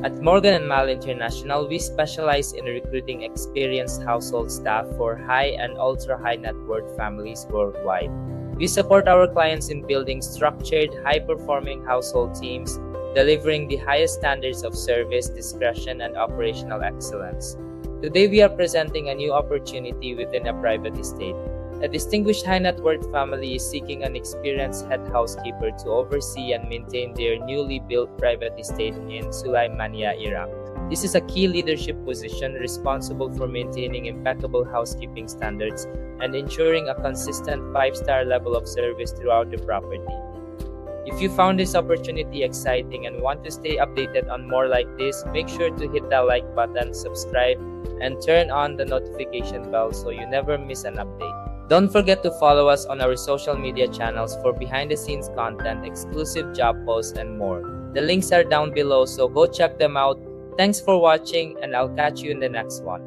At Morgan & Mallet International, we specialize in recruiting experienced household staff for high and ultra-high net worth families worldwide. We support our clients in building structured, high-performing household teams, delivering the highest standards of service, discretion, and operational excellence. Today, we are presenting a new opportunity within a private estate. A distinguished high net worth family is seeking an experienced head housekeeper to oversee and maintain their newly built private estate in Sulaymaniyah, Iraq. This is a key leadership position responsible for maintaining impeccable housekeeping standards and ensuring a consistent 5-star level of service throughout the property. If you found this opportunity exciting and want to stay updated on more like this, make sure to hit that like button, subscribe, and turn on the notification bell so you never miss an update. Don't forget to follow us on our social media channels for behind-the-scenes content, exclusive job posts, and more. The links are down below, so go check them out. Thanks for watching, and I'll catch you in the next one.